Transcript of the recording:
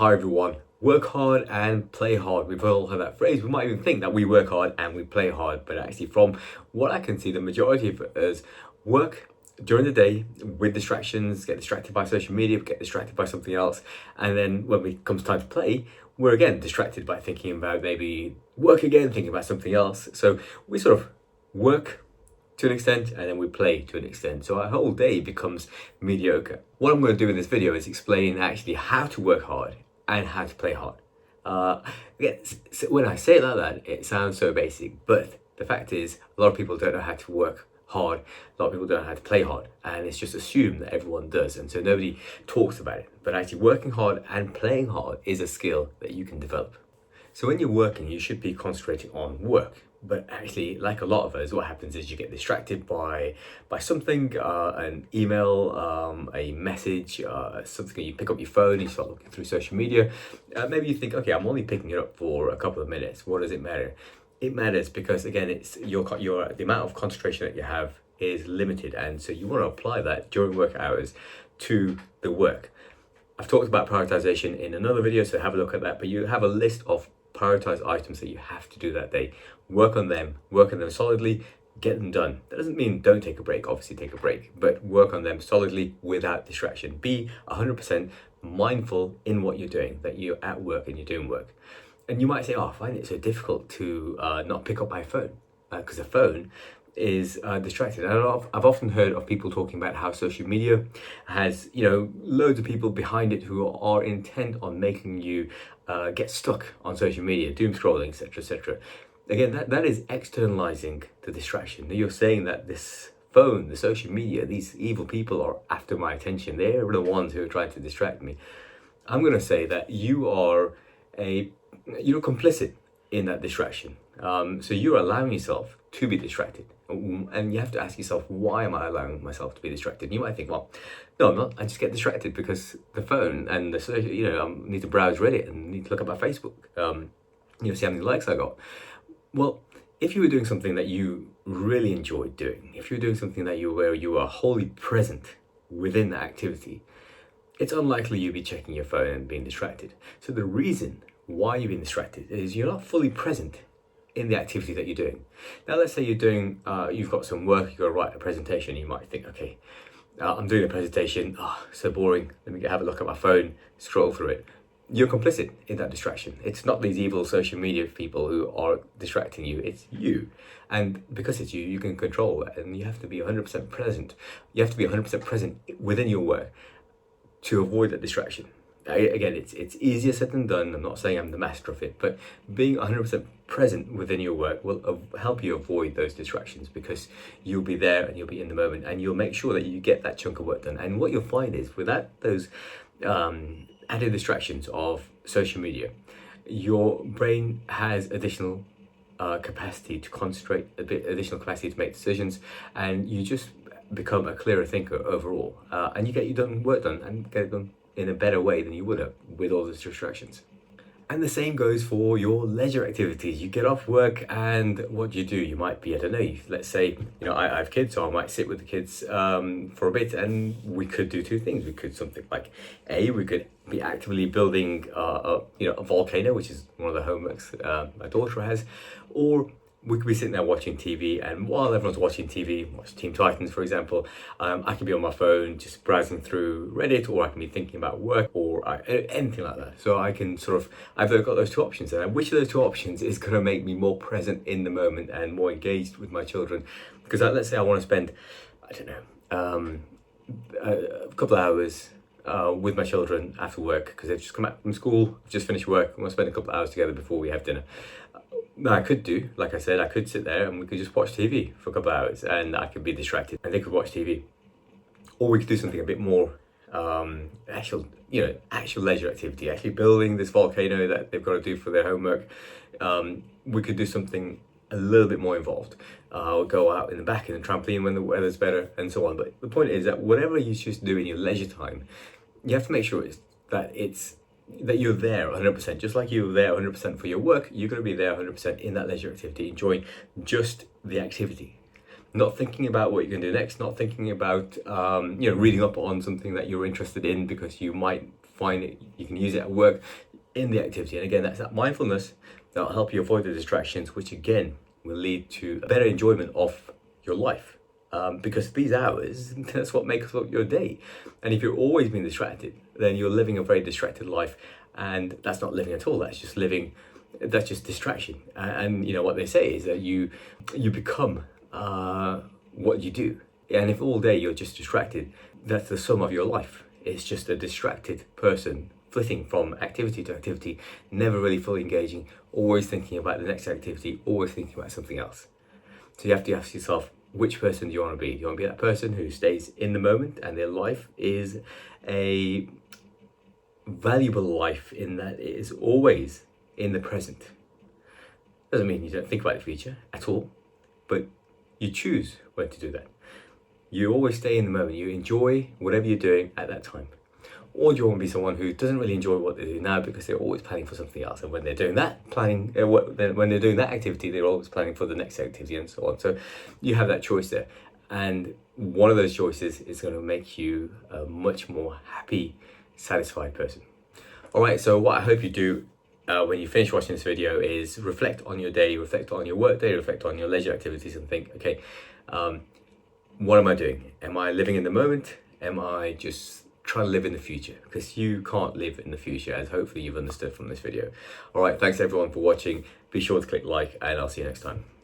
Hi everyone. Work hard and play hard. We've all heard that phrase. We might even think that we work hard and we play hard, but actually, from what I can see, the majority of us work during the day with distractions, get distracted by social media, get distracted by something else, and then when it comes time to play, we're again distracted by thinking about maybe work again, thinking about something else. So we sort of work to an extent and then we play to an extent, so our whole day becomes mediocre. What I'm going to do in this video is explain actually how to work hard and how to play hard. When I say it like that, it sounds so basic, but the fact is a lot of people don't know how to work hard, a lot of people don't know how to play hard, and it's just assumed that everyone does, and so nobody talks about it. But actually working hard and playing hard is a skill that you can develop. So when you're working, you should be concentrating on work. But actually, like a lot of us, what happens is you get distracted by something, an email, a message, something. You pick up your phone and you start looking through social media. Maybe you think, okay, I'm only picking it up for a couple of minutes. What does it matter? It matters because again, it's your the amount of concentration that you have is limited, and so you want to apply that during work hours to the work. I've talked about prioritization in another video, so have a look at that. But you have a list of prioritized items that you have to do that day. Work on them solidly, get them done. That doesn't mean don't take a break, obviously take a break, but work on them solidly without distraction. Be 100% mindful in what you're doing, that you're at work and you're doing work. And you might say, oh, I find it so difficult to not pick up my phone, because the phone is distracted. And I've often heard of people talking about how social media has, loads of people behind it who are intent on making you get stuck on social media, doom scrolling, etc., etc. Again, that is externalizing the distraction. You're saying that this phone, the social media, these evil people are after my attention. They're the ones who are trying to distract me. I'm going to say that you're complicit in that distraction. So you're allowing yourself to be distracted, and you have to ask yourself, why am I allowing myself to be distracted? And you might think, well, no, I'm not. I just get distracted because the phone and I need to browse Reddit and need to look at my Facebook. See how many likes I got. Well, if you were doing something that you really enjoyed doing, if you were doing something where you are wholly present within that activity, it's unlikely you'd be checking your phone and being distracted. So the reason why you're being distracted is you're not fully present in the activity that you're doing. Now, let's say you've got some work, you've got to write a presentation. You might think, okay, I'm doing a presentation, so boring, let me have a look at my phone, scroll through it. You're complicit in that distraction. It's not these evil social media people who are distracting you, it's you. And because it's you, you can control that, and you have to be 100% present. You have to be 100% present within your work to avoid that distraction. Again, it's easier said than done. I'm not saying I'm the master of it, but being 100% present within your work will help you avoid those distractions, because you'll be there and you'll be in the moment, and you'll make sure that you get that chunk of work done. And what you'll find is, without those added distractions of social media, your brain has additional capacity to concentrate, additional capacity to make decisions, and you just become a clearer thinker overall, and you get your work done and get it done in a better way than you would have with all those distractions. And the same goes for your leisure activities. You get off work, and what do? You might be, I don't know, let's say, I have kids, so I might sit with the kids for a bit, and we could do two things. We could something like, we could be actively building a volcano, which is one of the homeworks my daughter has, or we could be sitting there watching TV, and while everyone's watching TV, watch Teen Titans, for example, I can be on my phone just browsing through Reddit, or I can be thinking about work, or anything like that. So I can I've got those two options, and which of those two options is going to make me more present in the moment and more engaged with my children? Because let's say I want to spend, I don't know, a couple of hours with my children after work, because they've just come back from school, just finished work, I want to spend a couple of hours together before we have dinner. Now, I could do, like I said, I could sit there and we could just watch TV for a couple of hours, and I could be distracted and they could watch TV. Or we could do something a bit more actual leisure activity, actually building this volcano that they've got to do for their homework. We could do something a little bit more involved. We'll go out in the back in the trampoline when the weather's better, and so on. But the point is that whatever you choose to do in your leisure time, you have to make sure that you're there 100%. Just like you're there 100% for your work, you're going to be there 100% in that leisure activity, enjoying just the activity. Not thinking about what you're going to do next, not thinking about, reading up on something that you're interested in, because you might find it, you can use it at work in the activity. And again, that's that mindfulness that will help you avoid the distractions, which again will lead to a better enjoyment of your life. Because these hours, that's what makes up your day. And if you're always being distracted, then you're living a very distracted life. And that's not living at all. That's just living, that's just distraction. And you know what they say is that you become what you do. And if all day you're just distracted, that's the sum of your life. It's just a distracted person flitting from activity to activity, never really fully engaging, always thinking about the next activity, always thinking about something else. So you have to ask yourself, which person do you want to be? Do you want to be that person who stays in the moment and their life is a valuable life in that it is always in the present? Doesn't mean you don't think about the future at all, but you choose when to do that. You always stay in the moment. You enjoy whatever you're doing at that time. Or do you want to be someone who doesn't really enjoy what they do now because they're always planning for something else, and when they're doing that when they're doing that activity, they're always planning for the next activity and so on. So you have that choice there, and one of those choices is going to make you a much more happy, satisfied person. All right, so what I hope you do when you finish watching this video is reflect on your day, reflect on your work day, reflect on your leisure activities, and think, okay, what am I doing? Am I living in the moment? Am I just trying to live in the future? Because you can't live in the future, as hopefully you've understood from this video. All right, thanks everyone for watching. Be sure to click like, and I'll see you next time.